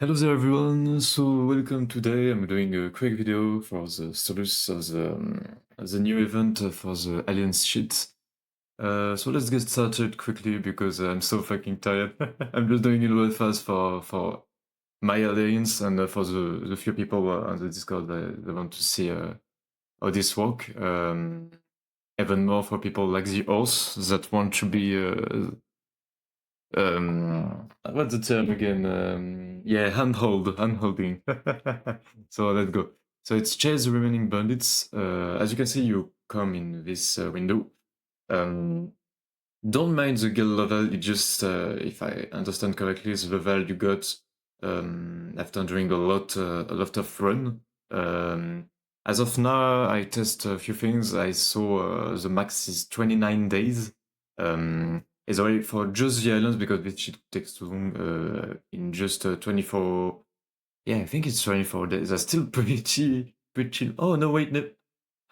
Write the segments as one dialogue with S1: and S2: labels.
S1: Hello there everyone, so welcome today. I'm doing a quick video for the status of the new event for the Alliance shit. So let's get started quickly because I'm so fucking tired. I'm just doing it real fast for my Alliance and for the few people on the Discord that want to see how this work. Even more for people like the horse that want to be what's the term again? Yeah, handholding. So let's go. So it's chase the remaining bandits. As you can see, you come in this window. Um, don't mind the guild level. It just, if I understand correctly, the level you got after doing a lot of run. Um, as of now, I test a few things. I saw the max is 29 days. It's already for just the islands because this shit takes too long. In just 24, yeah, I think it's 24 days. That's still pretty chill. Oh no, wait, no.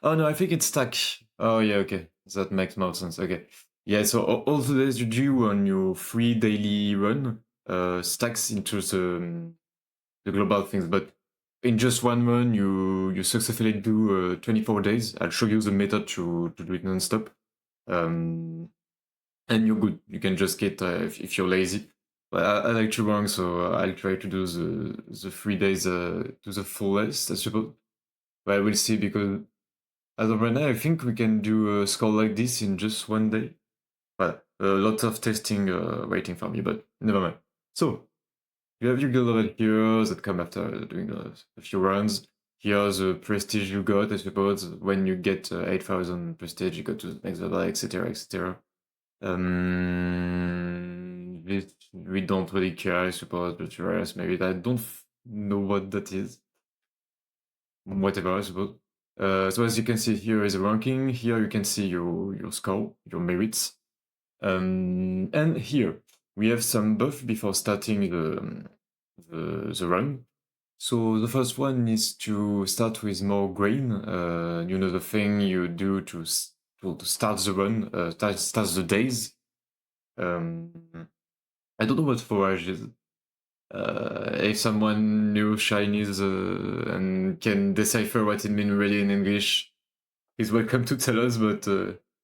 S1: Oh no, I think it's stack. Oh yeah, okay, that makes more sense. Okay, yeah. So all the days you do on your free daily run stacks into the global things, but in just one run you successfully do 24 days. I'll show you the method to do it non-stop. Um, and you're good. You can just get if you're lazy. But I like to run, so I'll try to do the 3 days to the fullest, I suppose. But I will see because as of right now, I think we can do a score like this in just one day. But a lot of testing waiting for me, but never mind. So you have your guild level here that come after doing a few runs. Here's the prestige you got, I suppose. When you get 8,000 prestige, you go to the next level, etc., etc. This we don't really care, I suppose, but rest maybe I don't know what that is. Whatever, I suppose. So as you can see, here is a ranking. Here you can see your score, your merits. And here we have some buff before starting the run. So the first one is to start with more grain. You know, the thing you do to start the run, start the days. Um, I don't know what forage is. If someone knew Chinese and can decipher what it means really in English, is welcome to tell us, but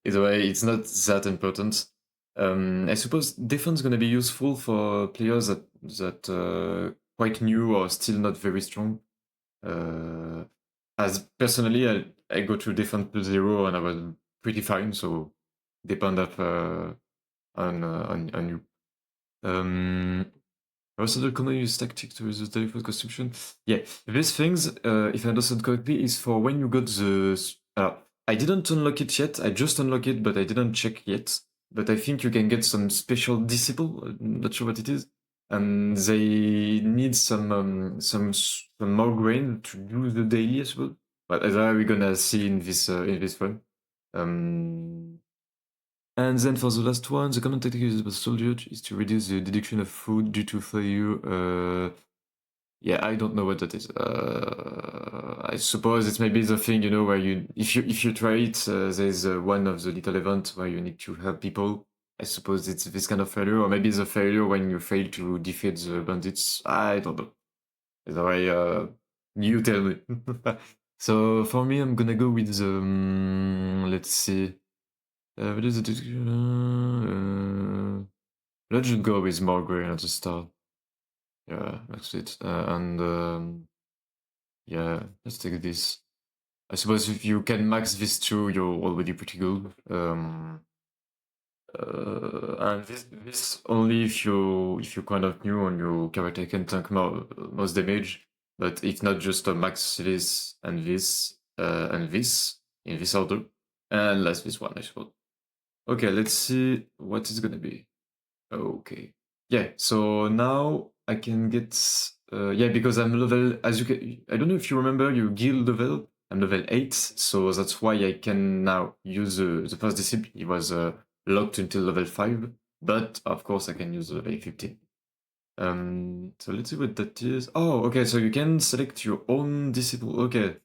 S1: either way, it's not that important. I suppose defense is going to be useful for players that quite new or still not very strong. Uh, as personally, I go to defense plus 0 and I was pretty fine, so depend of on you. Also, the common use tactic to reduce the default consumption. Yeah, these things, if I understand correctly, is for when you got I didn't unlock it yet. I just unlocked it, but I didn't check yet. But I think you can get some special disciple. I'm not sure what it is, and they need some more grain to do the daily, I suppose. But as we're gonna see in this one. Um, and then for the last one, the common tactic used by soldiers is to reduce the deduction of food due to failure. Yeah, I don't know what that is. I suppose it's maybe the thing, you know, where if you try it, there's one of the little events where you need to help people. I suppose it's this kind of failure, or maybe it's a failure when you fail to defeat the bandits. I don't know. Either way, you tell me. So for me, I'm gonna go with the let's see. What is it? Let's just go with more grain at the start. Yeah, that's it. And yeah, let's take this. I suppose if you can max this two, you're already pretty good. And this only if you kind of new and your character can tank most damage. But if not, just max this and this in this order, and last this one, I suppose. Okay, let's see what is gonna be. Okay. Yeah, so now I can get yeah, because I'm level as you can I don't know if you remember your guild level. I'm level 8, so that's why I can now use the first discipline. It was locked until level 5, but of course I can use level 15. So let's see what that is. Oh, okay, so you can select your own disciple. Okay.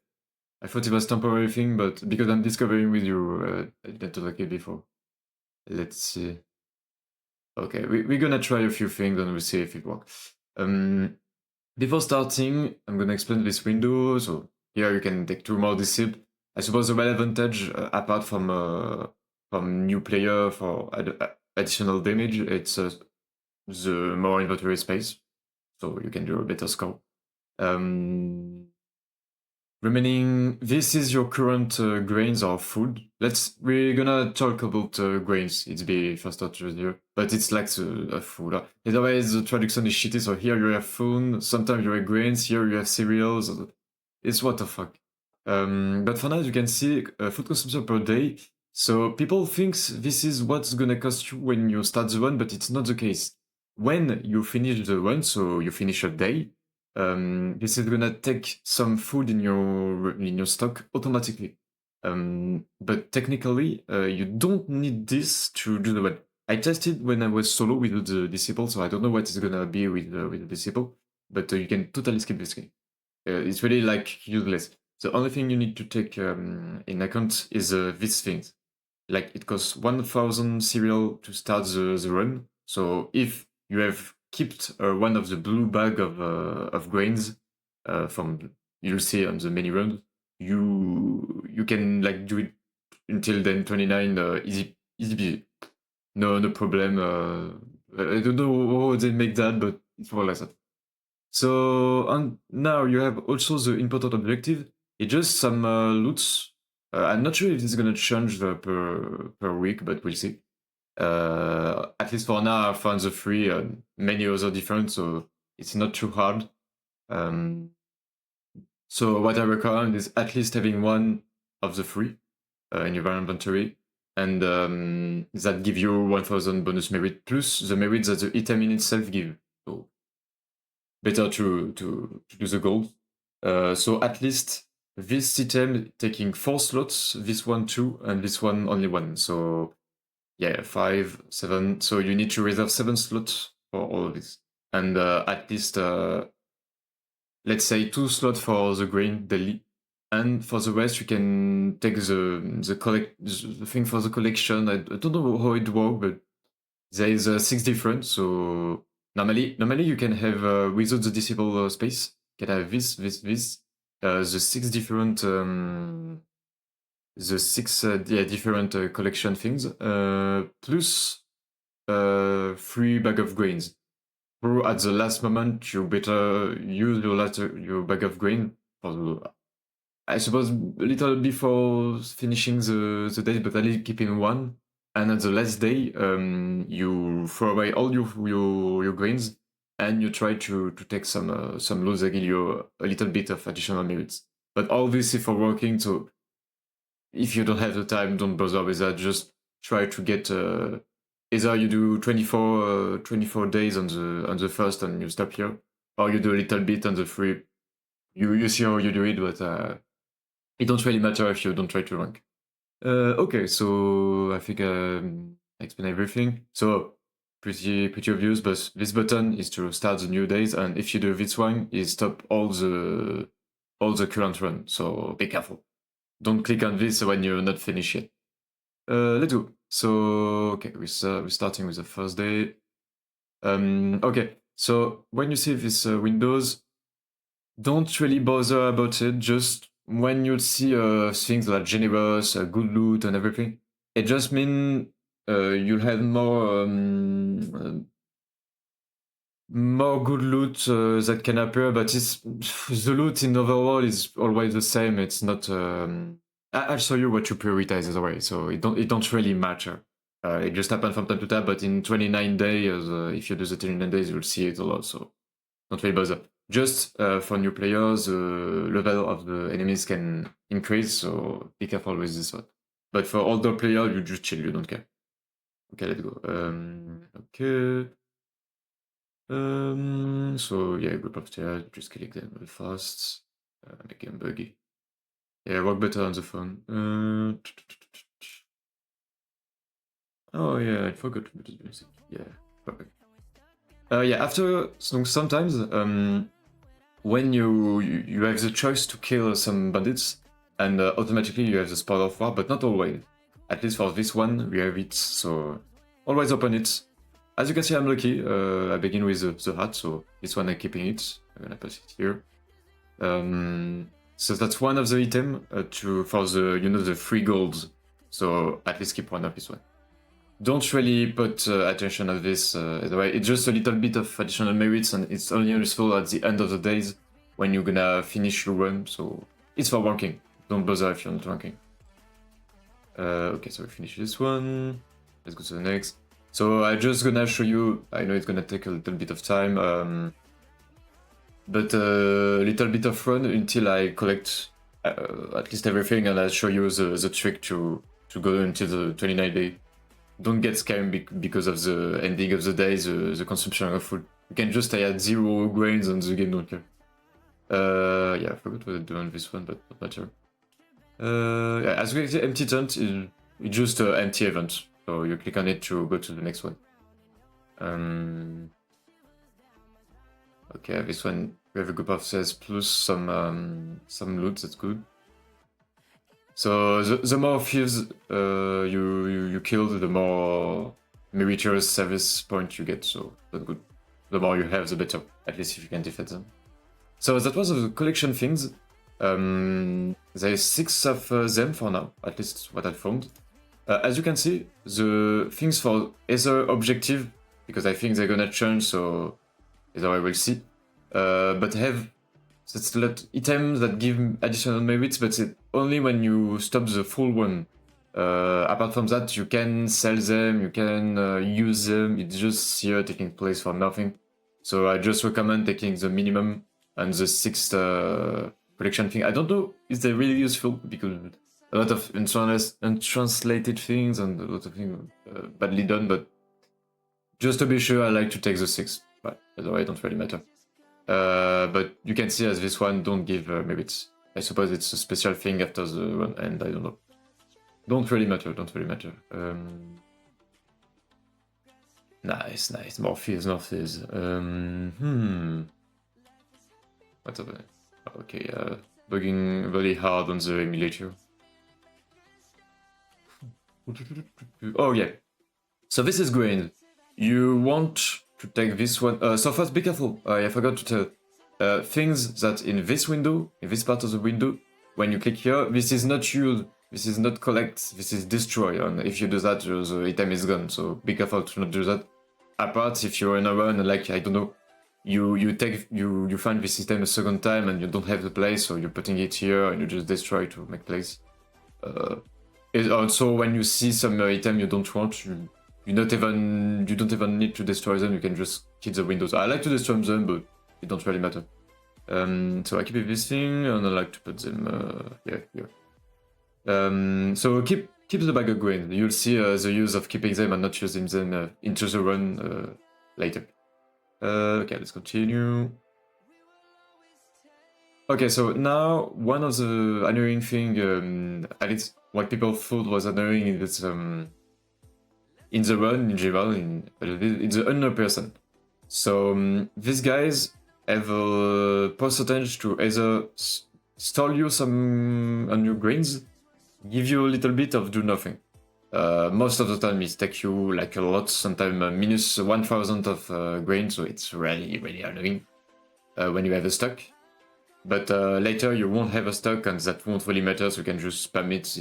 S1: I thought it was temporary thing, but because I'm discovering with you, I didn't like it before. Let's see. Okay, we're gonna try a few things and we'll see if it works. Before starting, I'm gonna explain this window. So here you can take 2 more disciples. I suppose the real advantage, apart from new player for additional damage, it's the more inventory space, so you can do a better score. Um, Remaining, this is your current grains or food. We're gonna talk about grains. It's be faster to here, but it's like a food. Otherwise, the traduction is shitty. So here you have food. Sometimes you have grains. Here you have cereals. It's what the fuck. But for now, as you can see, food consumption per day. So people think this is what's gonna cost you when you start the run, but it's not the case. When you finish the run, so you finish a day, this is gonna take some food in your stock automatically. But technically, you don't need this to do the run. I tested when I was solo with the disciple, so I don't know what it's gonna be with the disciple, but you can totally skip this game. It's really like useless. The only thing you need to take in account is these things. Like it costs 1,000 cereal to start the run. So if you have kept one of the blue bag of grains from you'll see on the menu run, you can like do it until then 29 easy peasy. No problem. I don't know how they make that, but it's more like that. So and now you have also the important objective. It's just some loots. I'm not sure if it's gonna change per week, but we'll see. At least for now, I found the three. Many other different, so it's not too hard. Um, so what I recommend is at least having one of the three in your inventory, and that give you 1,000 bonus merit plus the merit that the item in itself give. So better to do the gold. So at least this item taking 4 slots, this one 2, and this one only 1. So yeah, 5, 7. So you need to reserve 7 slots for all of this. And at least, let's say 2 slots for the grain daily. And for the rest, you can take the thing for the collection. I don't know how it works, but there is 6 different. So normally you can have without the disable space, you can have this. The 6 different different collection things plus 3 bag of grains. Or at the last moment, you better use your bag of grain for I suppose a little before finishing the day, but only keeping one. And at the last day, you throw away all your grains, and you try to take some loads that give you a little bit of additional merits. But all this is for working, so if you don't have the time, don't bother with that. Just try to get either you do 24 days on the first and you stop here, or you do a little bit on the free. You see how you do it, but it don't really matter if you don't try to rank. Okay, so I think I explained everything. So pretty obvious, but this button is to start the new days, and if you do this one, it stop all the current run. So be careful. Don't click on this when you're not finished yet. Let's go. So okay, we're starting with the first day. Okay, so when you see this windows, don't really bother about it. Just when you see things like generous, good loot, and everything, it just means you'll have more good loot that can appear, but it's the loot in overall is always the same. It's not. I'll show you what you prioritize as well, so it don't really matter. It just happens from time to time, but in 29 days, if you do the 29 days, you'll see it a lot. So don't really bother. Just for new players, the level of the enemies can increase, so be careful with this one. But for older players, you just chill, you don't care. Okay, let's go. Okay. So yeah, group of stairs, just click them real fast, make them buggy. Yeah, work better on the phone. Oh yeah, I forgot to put the music. Yeah, perfect. Yeah, after sometimes when you have the choice to kill some bandits, and automatically you have the spot of war, but not always. At least for this one, we have it. So always open it. as you can see, I'm lucky. I begin with the hat, so this one I'm keeping it. I'm gonna pass it here. So that's one of the item for the the free gold. So at least keep one of this one. Don't really put attention on this. It's just a little bit of additional merits, and it's only useful at the end of the days when you're gonna finish your run. So it's for ranking. Don't bother if you're not ranking. Okay, so we finish this one. Let's go to the next. So I'm just gonna show you. I know it's gonna take a little bit of time, but a little bit of run until I collect at least everything, and I'll show you the trick to go into the 29 day. Don't get scared because of the ending of the day, the consumption of food. You can just stay at 0 grains and the game don't care. Yeah, I forgot what I do on this one, but not matter. Yeah, as we can see, empty tent is just an empty event. So you click on it to go to the next one. Okay, this one we have a group of cells plus some loot. That's good. So the more thieves you kill, the more meritorious service point you get. So that's good. The more you have, the better. At least if you can defeat them. So that was the collection things. There is 6 of them for now, at least what I found. As you can see, the things for either objective, because I think they're gonna change, so either I will see. But have that's a lot items that give additional merits, but it's only when you stop the full one. Apart from that, you can sell them, you can use them. It's just here taking place for nothing. So I just recommend taking the minimum and the 6th collection thing. I don't know if they're really useful because a lot of untranslated things and a lot of things badly done, but just to be sure, I like to take the 6th. But otherwise, it don't really matter. But you can see as this one don't give merits. I suppose it's a special thing after the run end, I don't know. Don't really matter. Nice. More fears. What's up? Okay, bugging very hard on the emulator. Oh yeah. So this is green. You want to take this one. So first, be careful. I forgot to tell. Things that in this window, in this part of the window, when you click here, this is not used. This is not collect. This is destroy. And if you do that, the item is gone. So be careful to not do that. Apart, if you're in a run, like I don't know, you find this item a second time and you don't have the place, so you're putting it here and you just destroy to make place. Also, when you see some item you don't want, you don't even need to destroy them. You can just keep the windows. I like to destroy them, but it don't really matter. So I keep this thing, and I like to put them here. So keep the bag of grain. You'll see the use of keeping them and not using them into the run later. Okay, let's continue. Okay, so now one of the annoying thing, at least what people thought was annoying is in the run in general, it's the unknown person. So these guys have a percentage to either stall you some on your grains, give you a little bit of do nothing. Most of the time it takes you like a lot, sometimes minus 1000 of grain, so it's really annoying when you have a stock. But later you won't have a stock and that won't really matter, so you can just spam it,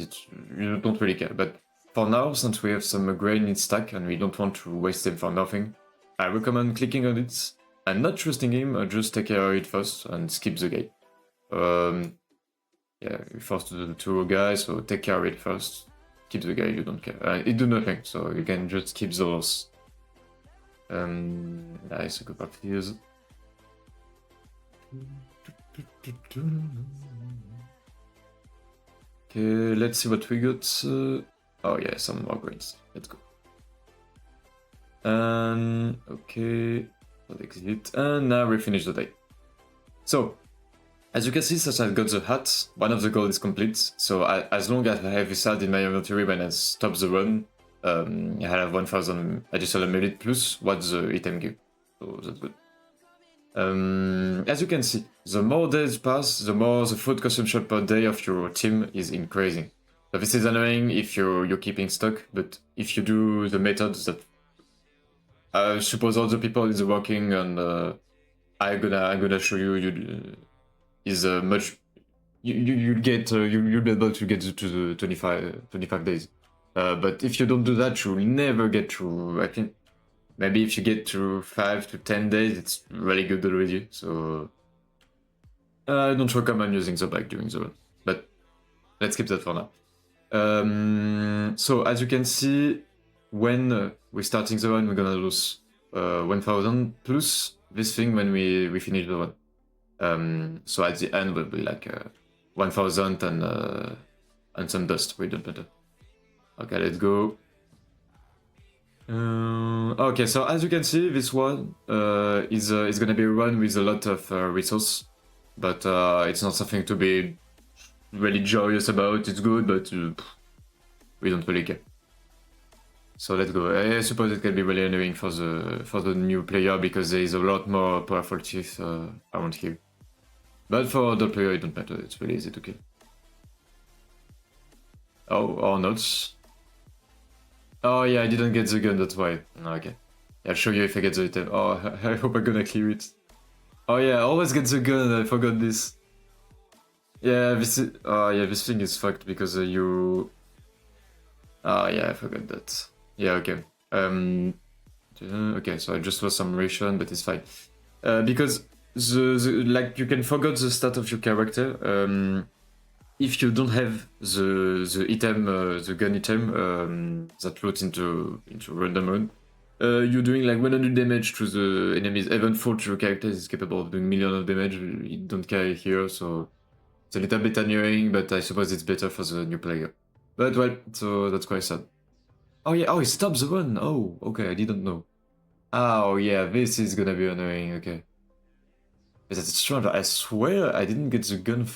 S1: you don't really care. But for now, since we have some grain in stack and we don't want to waste them for nothing, I recommend clicking on it and not trusting him, just take care of it first and skip the guy. Yeah, you're forced to do the 2 guys, so take care of it first. Keep the guy, you don't care. It do nothing, so you can just keep the loss. Nice, a couple of years. Okay, let's see what we got. Oh yeah, some more grains. Let's go. Okay, let's exit. And now we finish the day. So, as you can see, since I've got the hat, one of the goals is complete. So as long as I have this hat in my inventory when I stop the run, I have 1000 additional merit plus what the item gives. So that's good. As you can see, the more days pass, the more the food consumption per day of your team is increasing. So this is annoying if you're keeping stock, but if you do the methods that I suppose other people is working, and I'm gonna show you. Is much. You'll get you'll be able to get to the 25 days. But if you don't do that, you'll never get to. I think maybe if you get to 5 to 10 days, it's really good already. So I don't recommend using the bike during the run. But let's keep that for now. So as you can see, when we're starting the run, we're gonna lose 1000 plus this thing when we finish the run. So at the end, we'll be like 1000 and some dust. We don't matter. Okay, let's go. Okay, so as you can see, this one is gonna be a run with a lot of resource, but it's not something to be really joyous about. It's good, but we don't really care. So let's go. I suppose it can be really annoying for the new player because there is a lot more powerful chiefs around here. But for the player, it don't matter. It's really easy to kill. Oh, or not. Oh yeah, I didn't get the gun, that's why. Okay. I'll show you if I get the item. Oh, I hope I'm gonna clear it. Oh yeah, I always get the gun, I forgot this. Yeah, this is... Oh yeah, this thing is fucked because you... Oh yeah, I forgot that. Yeah, okay. Okay, so I just lost some ration, but it's fine. Because like you can forget the stat of your character. If you don't have the item, the gun item that loads into random run, you're doing like 100 damage to the enemies. Even though your character is capable of doing millions of damage, you don't carry here, so it's a little bit annoying. But I suppose it's better for the new player. But well, so that's quite sad. Oh yeah, oh it stops the run. Oh, okay, I didn't know. Oh yeah, this is gonna be annoying. Okay, but that's strange. I swear I didn't get the gun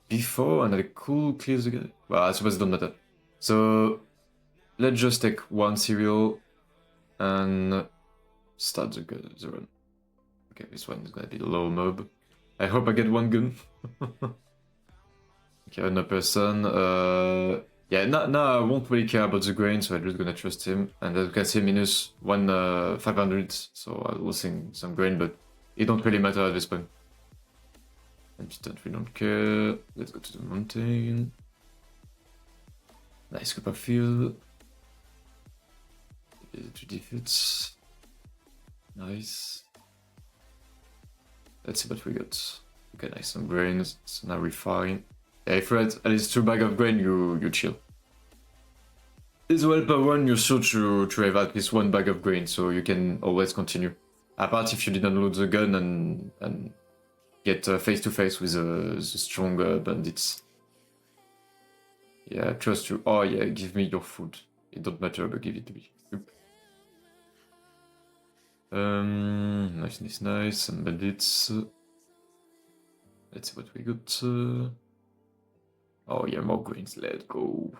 S1: before and I could clear the gun. Well, I suppose it don't matter. So let's just take one cereal and start the run. Okay, this one is gonna be low mob. I hope I get one gun. Okay, another person. Yeah, now I won't really care about the grain, so I'm just gonna trust him. And as you can see, minus 500, so I'm losing some grain, but it don't really matter at this point. We don't care. Let's go to the mountain. Nice copper field. 2 defeats. Nice. Let's see what we got. Okay, nice, some grains. So now we're fine. Yeah, if you had at least 2 bags of grain, you chill. As well per one, you're sure to have at least 1 bag of grain, so you can always continue. Apart if you didn't load the gun and get face to face with the strong bandits. Yeah, trust you. Oh yeah, give me your food. It don't matter, but give it to me. Nice. Some bandits. Let's see what we got. Oh yeah, more greens. Let's go.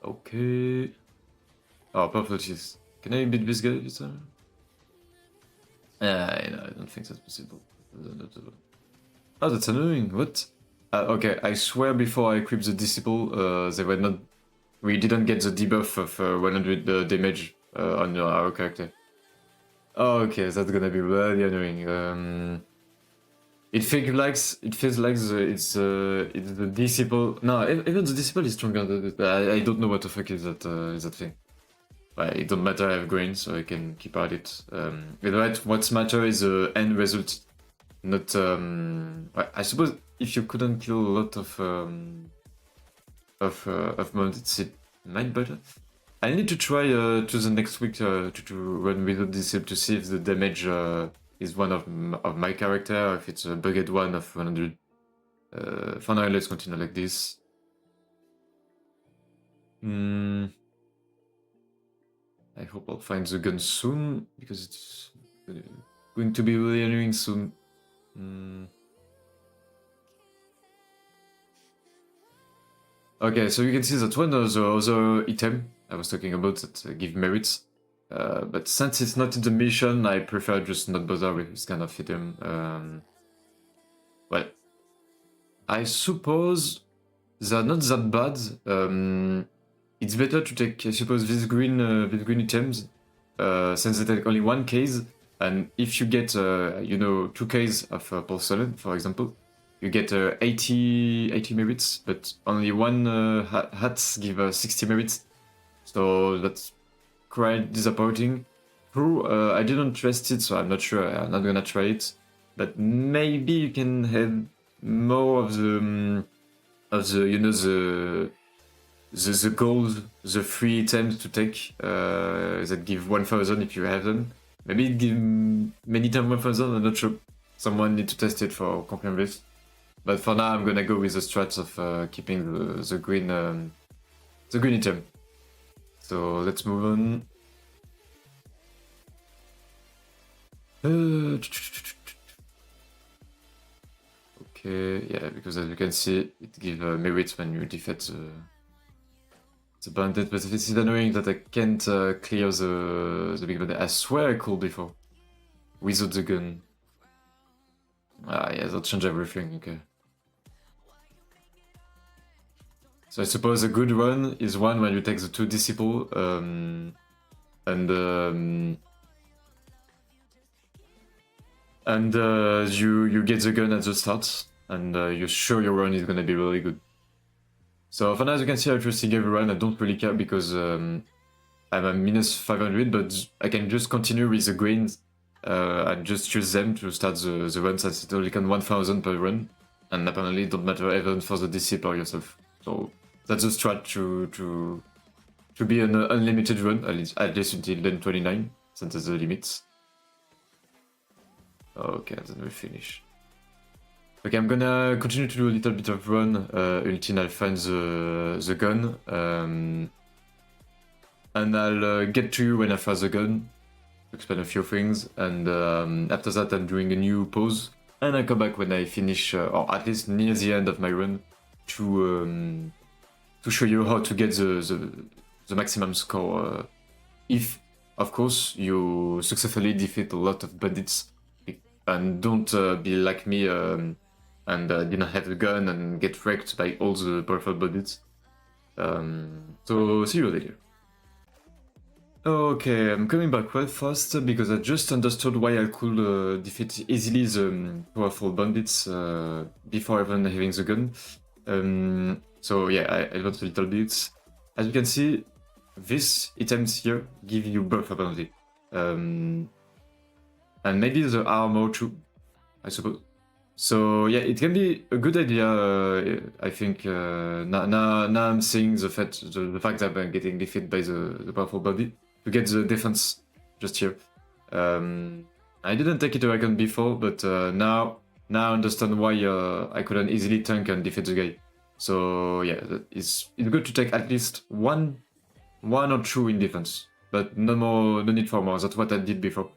S1: Okay. Oh, perfect. Can I beat this guy this time? I don't think that's possible. Oh, that's annoying. What? Okay, I swear before I equipped the Disciple, they were not... We didn't get the debuff of 100 damage on our character. Oh, okay, that's gonna be really annoying. It feels like it's the Disciple... No, even the Disciple is stronger than I don't know what the fuck is that thing. But it don't matter, I have grain, so I can keep at it. What matters is the end result. Not... I suppose if you couldn't kill a lot of bandits, it might better. I need to try to the next week to run with the Disciple to see if the damage is one of my character, or if it's a bugged one of 100. For now, let's continue like this. I hope I'll find the gun soon, because it's going to be really annoying soon. Okay, so you can see that one of the other item I was talking about that give merits. But since it's not in the mission, I prefer just not bother with this kind of item. Well, I suppose they're not that bad. it's better to take, I suppose, these green items, since they take only 1 case, and if you get, you know, 2 Ks of porcelain, for example, you get 80 merits, but only one hats give 60 merits, so that's quite disappointing. True, I didn't test it, so I'm not sure. I'm not gonna try it, but maybe you can have more of the you know, the gold, the free items to take that give 1000 if you have them. Maybe it give many times 1000. I'm not sure. Someone need to test it for comparing this. But for now, I'm gonna go with the strats of keeping the green item. So let's move on. Okay, yeah, because as you can see, it gives merits when you defeat the bandit, but this is annoying that I can't clear the big bandit. I swear I could before, without the gun. Ah, yeah, that changed everything, okay. So I suppose a good one is one when you take the 2 disciple, and you get the gun at the start, and you're sure your run is gonna be really good. So for now, as you can see, I'm trusting everyone. I don't really care because I'm a minus 500, but I can just continue with the greens and just choose them to start the run, since it only can 1000 per run, and apparently it don't matter even for the DC or yourself. So that's the strat to be an unlimited run, at least until then 29, since that's the limits. Okay, then we finish. Okay, I'm gonna continue to do a little bit of run until I find the gun, and I'll get to you when I find the gun to explain a few things, and after that I'm doing a new pause, and I come back when I finish, or at least near the end of my run, to show you how to get the maximum score, if, of course, you successfully defeat a lot of bandits, and don't be like me and didn't have a gun and get wrecked by all the powerful bandits. So see you later. Okay, I'm coming back quite fast because I just understood why I could defeat easily the powerful bandits before even having the gun. So yeah, I advanced a little bit. As you can see, these items here give you buff apparently. And maybe the armor too, I suppose. So yeah, it can be a good idea, I think, now I'm seeing the fact that I'm getting defeated by the powerful bandit, to get the defense just here. I didn't take it icon before, but now I understand why I couldn't easily tank and defeat the guy. So yeah, it's good to take at least one or 2 in defense, but no need for more. That's what I did before.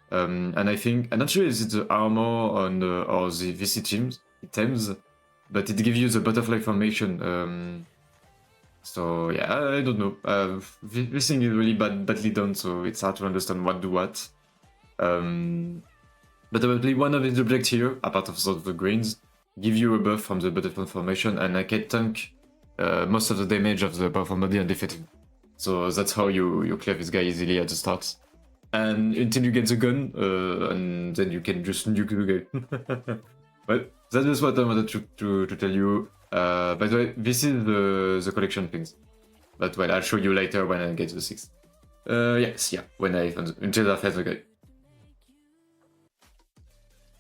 S1: And I think, I'm not sure if it's the armor or the VC items, but it gives you the butterfly formation. So yeah, I don't know. This thing is really badly done, so it's hard to understand what do what. But probably one of the objects here, apart of the greens, give you a buff from the butterfly formation, and I can tank most of the damage of the powerful body and defeat him. So that's how you clear this guy easily at the start. And until you get the gun, and then you can just nuke the guy. Well, that's just what I wanted to tell you. By the way, this is the collection things. But well, I'll show you later when I get the 6th. Yes, yeah, when I find until I find the guy.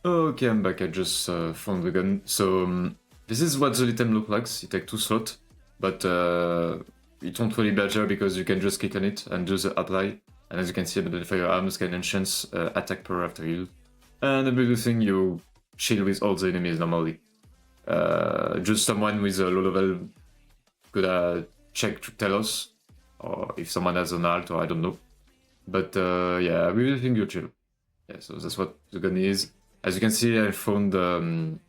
S1: Okay, I'm back. I just found the gun. So this is what the item looks like. It takes 2 slots, but it won't really matter because you can just click on it and do the apply. And as you can see, the firearms can enhance attack power after use. And another thing, you chill with all the enemies normally. Just someone with a low level could check to tell us, or if someone has an alt, or I don't know. But yeah, we really think you chill. Yeah, so that's what the gun is. As you can see, I found the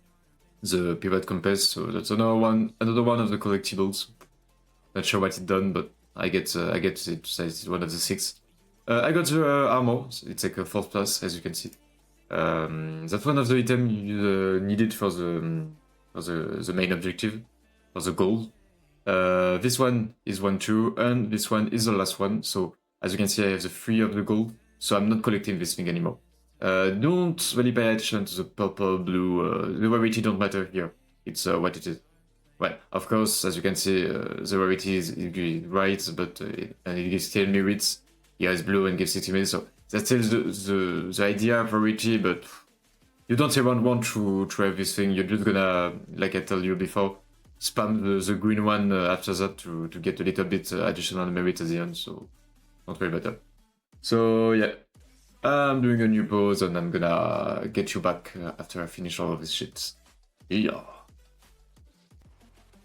S1: pivot compass, so that's another one of the collectibles. Not sure what it done, but I get it. So it's one of the 6. I got the armor. It's like a 4th plus, as you can see. That's one of the items you needed for the main objective, for the goal. This one is 1-2, and this one is the last one. So as you can see, I have the 3 of the gold, so I'm not collecting this thing anymore. Don't really pay attention to the purple, blue, the rarity don't matter here. It's what it is. Well, of course, as you can see, the rarity is right, but and it gives 10 merits. Here is blue and gives 60 merits, so that's still the idea of rarity, but you don't even want to have this thing. You're just gonna, like I told you before, spam the green one after that to get a little bit additional merit at the end, so don't worry about that. So yeah, I'm doing a new pause and I'm gonna get you back after I finish all of this shit. Yeah.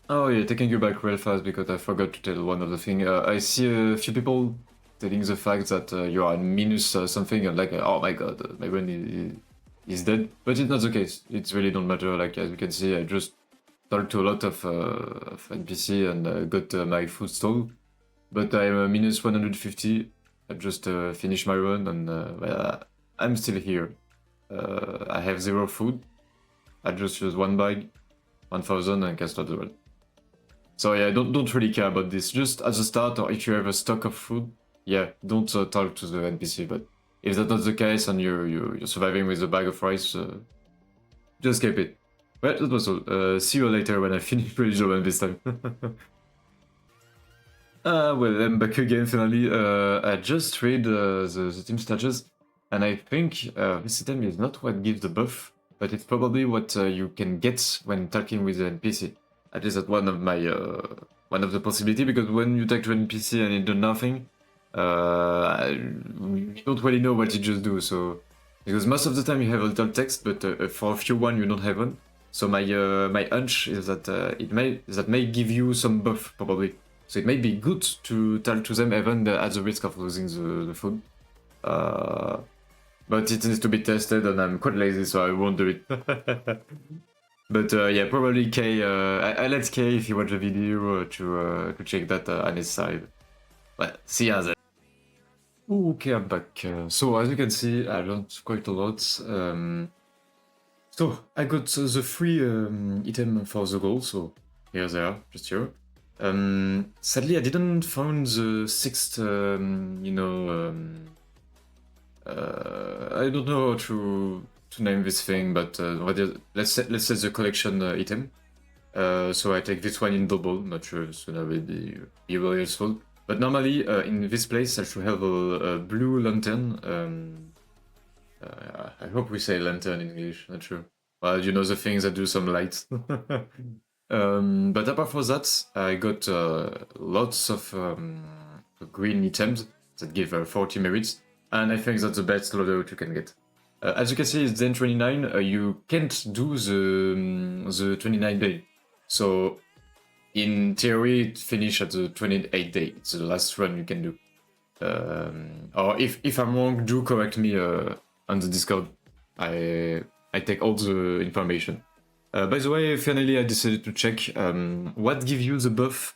S1: Oh yeah, taking you back real fast because I forgot to tell one other thing. I see a few people telling the fact that you are minus something and like, oh my god, my brain is dead. But it's not the case. It really don't matter. Like as you can see, I just talked to a lot of NPC and got my food stall. But I'm minus 150. I just finished my run and well, I'm still here. I have 0 food. I just use 1 bag, 1000 and cast out the run. So yeah, don't really care about this. Just at the start, or if you have a stock of food, yeah, don't talk to the NPC. But if that's not the case and you're surviving with a bag of rice, just keep it. Well, that was all. See you later when I finish pretty sure this time. Well, I'm back again finally. I just read the team stages, and I think this item is not what gives the buff, but it's probably what you can get when talking with the NPC. At least that's one of my one of the possibility, because when you talk to an NPC and it does nothing, you don't really know what it just do. So because most of the time you have a little text, but for a few one you don't have one. So my my hunch is that it may give you some buff probably. So it may be good to talk to them even at the risk of losing the food. But it needs to be tested, and I'm quite lazy, so I won't do it. But yeah, probably K. I let K if you watch the video to check that on his side. Well, see ya then. Okay, I'm back. So as you can see, I learned quite a lot. So I got the free item for the goal. So here they are, just here. Sadly, I didn't find the 6th. I don't know how to name this thing, but let's say the collection item. So I take this one in double. Not sure if it's gonna be really useful. But normally in this place I should have a blue lantern. I hope we say lantern in English. Not sure. Well, you know, the things that do some light. But apart from that, I got lots of green items that give 40 merits, and I think that's the best loadout you can get. As you can see, it's then 29. You can't do the 29 day, so in theory, it finish at the 28th day. It's the last run you can do. Or if I'm wrong, do correct me on the Discord. I take all the information. By the way, finally I decided to check what gives you the buff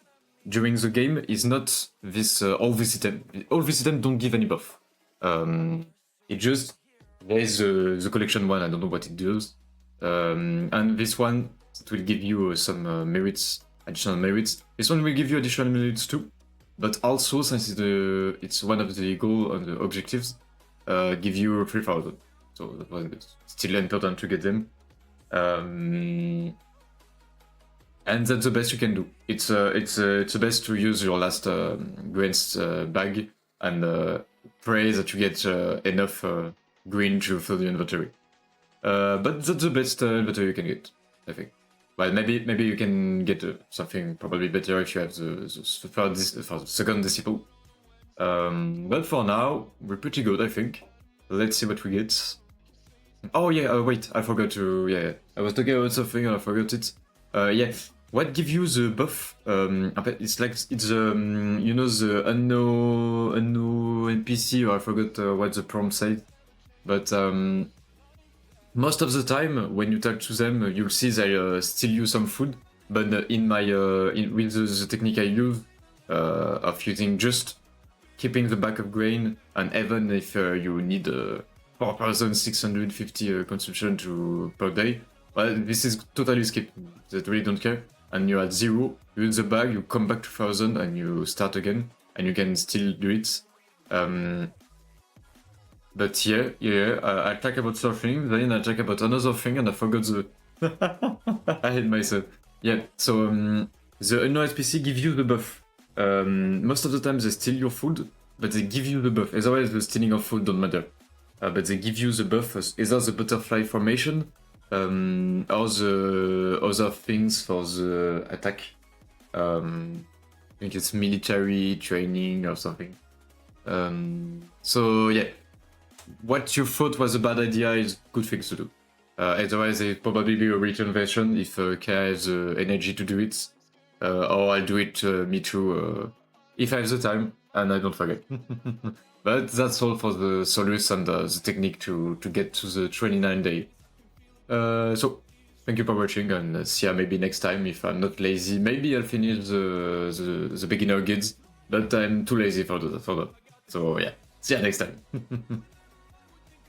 S1: during the game is not this all this item. All this item don't give any buff. It just there's the collection one. I don't know what it does, and this one it will give you some merits, additional merits. This one will give you additional merits too, but also since it's one of the goal and the objectives, give you 3000. So that was still important to get them. And that's the best you can do. It's the best to use your last grains bag and pray that you get enough green to fill the inventory. But that's the best inventory you can get, I think. Well, maybe you can get something probably better if you have the second disciple. But for now, we're pretty good, I think. Let's see what we get. Oh yeah, wait, I forgot to, yeah, I was talking about something and I forgot it. Yeah, what gives you the buff? It's like, it's, you know, the unknown NPC, or I forgot what the prompt said. But most of the time, when you talk to them, you'll see they steal you some food. But in my, with the technique I use, of using just keeping the back of grain, and even if you need 4,650 consumption per day, well, this is totally skipped. They really don't care. and you're at 0, you hit the bag, you come back to 1000 and you start again, and you can still do it. But yeah, I talk about surfing, then I talk about another thing and I forgot the... I hate myself. Yeah, so the unknown SPC give you the buff. Most of the time they steal your food, but they give you the buff. Otherwise the stealing of food don't matter. But they give you the buff, either the butterfly formation, or the other things for the attack. I think it's military training or something. So yeah, what you thought was a bad idea is good things to do. Otherwise, it'll probably be a return version if K has the energy to do it. Or I'll do it me too if I have the time and I don't forget. But that's all for the Solus and the technique to get to the 29 day. So, thank you for watching and see ya maybe next time if I'm not lazy. Maybe I'll finish the beginner guides, but I'm too lazy for that. So yeah, see ya next time.